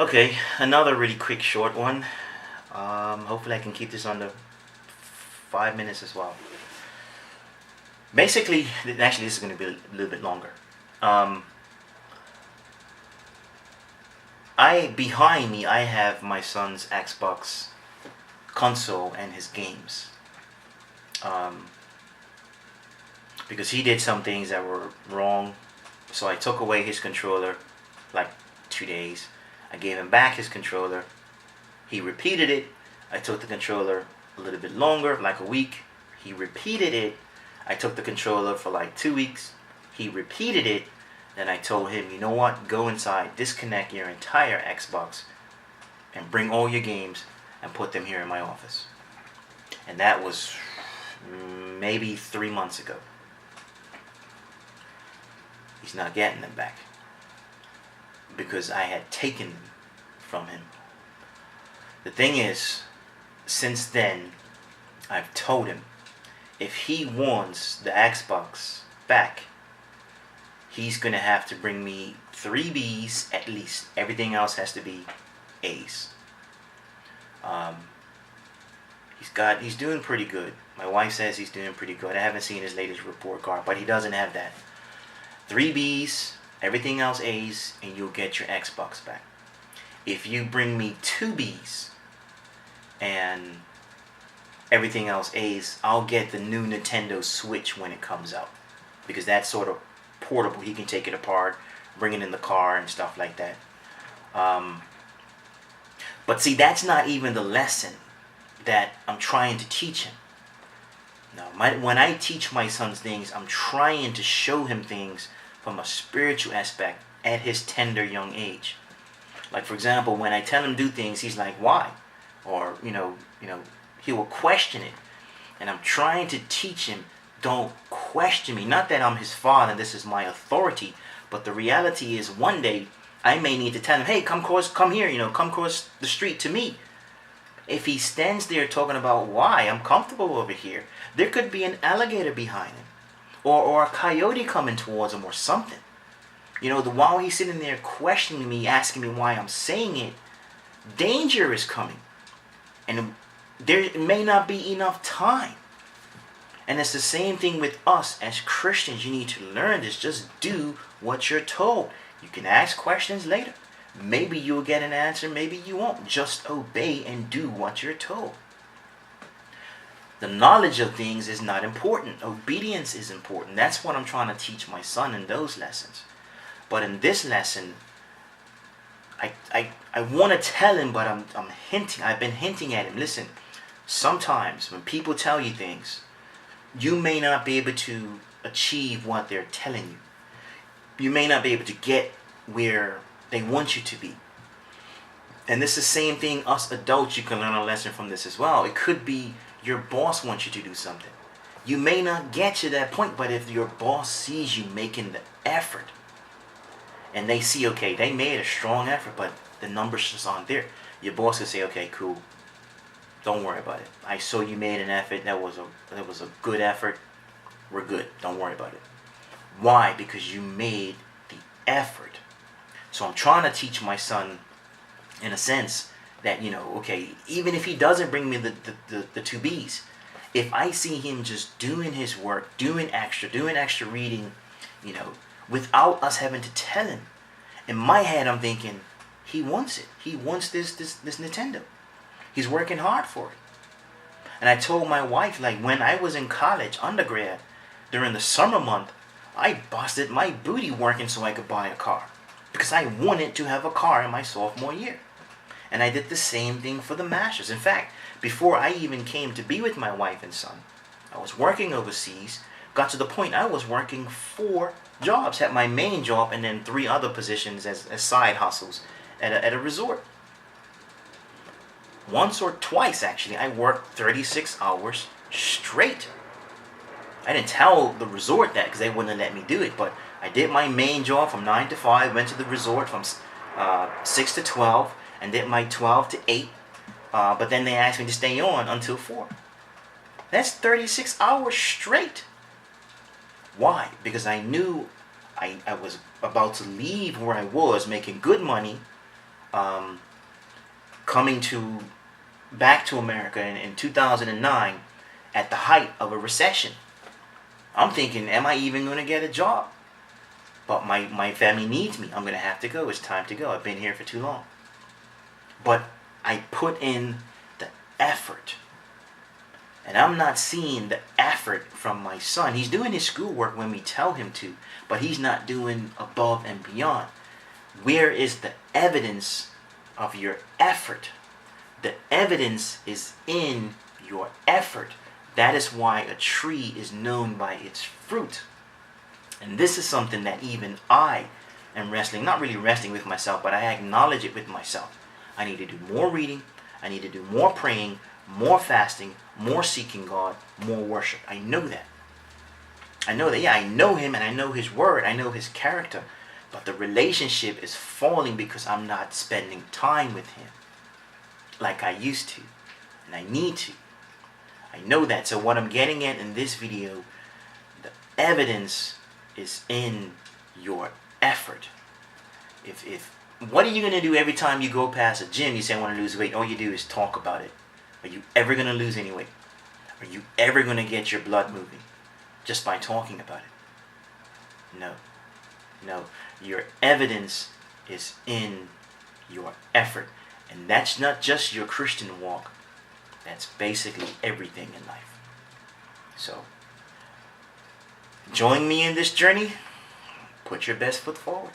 Okay, another really quick short one. Hopefully I can keep this under 5 minutes as well. Basically, actually this is going to be a little bit longer. Um, I behind me I have my son's Xbox console and his games. Um, because he did some things that were wrong, so I took away his controller, like 2 days. I gave him back his controller. He repeated it. I took the controller a little bit longer, like a week. He repeated it. I took the controller for like 2 weeks. He repeated it. Then I told him, you know what? Go inside, disconnect your entire Xbox, and bring all your games and put them here in my office. And that was maybe 3 months ago. He's not getting them back because I had taken them from him. The thing is, since then, I've told him if he wants the Xbox back, he's gonna have to bring me 3 Bs at least. Everything else has to be A's. Um, he's doing pretty good. My wife says he's doing pretty good. I haven't seen his latest report card, but he doesn't have that. 3 Bs, everything else A's, and you'll get your Xbox back. If you bring me 2 Bs and everything else A's, I'll get the new Nintendo Switch when it comes out. Because that's sort of portable. He can take it apart, bring it in the car and stuff like that. Um, but see, that's not even the lesson that I'm trying to teach him. No, when I teach my son things, I'm trying to show him things from a spiritual aspect at his tender young age. Like for example, when I tell him do things, he's like, "Why?" Or he will question it, and I'm trying to teach him, don't question me. Not that I'm his father and this is my authority, but the reality is one day I may need to tell him, "Hey, come here, come across the street to me." If he stands there talking about why I'm comfortable over here, there could be an alligator behind him, or a coyote coming towards him, or something. While he's sitting there questioning me, asking me why I'm saying it, danger is coming, and there may not be enough time. And it's the same thing with us as Christians. You need to learn this. Just do what you're told. You can ask questions later. Maybe you'll get an answer, maybe you won't. Just obey and do what you're told. The knowledge of things is not important. Obedience is important. That's what I'm trying to teach my son in those lessons. But in this lesson, I want to tell him, but I'm hinting. I've been hinting at him. Listen, sometimes when people tell you things, you may not be able to achieve what they're telling you. You may not be able to get where they want you to be. And this is the same thing, us adults, you can learn a lesson from this as well. It could be your boss wants you to do something. You may not get to that point, but if your boss sees you making the effort, and they see, okay, they made a strong effort, but the numbers just aren't there, your boss will say, okay, cool, don't worry about it. I saw you made an effort. That was a good effort. We're good. Don't worry about it. Why? Because you made the effort. So I'm trying to teach my son, in a sense, that okay, even if he doesn't bring me the 2 Bs, if I see him just doing his work, doing extra reading, without us having to tell him, in my head I'm thinking, he wants it. He wants this Nintendo. He's working hard for it. And I told my wife, like when I was in college, undergrad, during the summer month, I busted my booty working so I could buy a car. Because I wanted to have a car in my sophomore year. And I did the same thing for the masters. In fact, before I even came to be with my wife and son, I was working overseas, got to the point I was working 4 jobs, had my main job and then 3 other positions as side hustles at a resort. Once or twice actually, I worked 36 hours straight. I didn't tell the resort that because they wouldn't let me do it, but I did my main job from 9 to 5, went to the resort from 6 to 12, and did my 12 to 8, but then they asked me to stay on until 4. That's 36 hours straight. Why? Because I knew I was about to leave where I was making good money, coming back to America in 2009 at the height of a recession. I'm thinking, am I even going to get a job? But my family needs me. I'm going to have to go. It's time to go. I've been here for too long. But I put in the effort. And I'm not seeing the effort from my son. He's doing his schoolwork when we tell him to, but he's not doing above and beyond. Where is the evidence of your effort? The evidence is in your effort. That is why a tree is known by its fruit. And this is something that even I am wrestling, not really wrestling with myself, but I acknowledge it with myself. I need to do more reading. I need to do more praying, more fasting, more seeking God, more worship. I know that. I know that, yeah, I know him and I know his word. I know his character. But the relationship is falling because I'm not spending time with him like I used to. And I need to. I know that. So what I'm getting at in this video, the evidence is in your effort. If what are you going to do every time you go past a gym, you say I want to lose weight, all you do is talk about it. Are you ever going to lose any weight? Are you ever going to get your blood moving just by talking about it? No. No. Your evidence is in your effort. And that's not just your Christian walk. That's basically everything in life. So, join me in this journey. Put your best foot forward.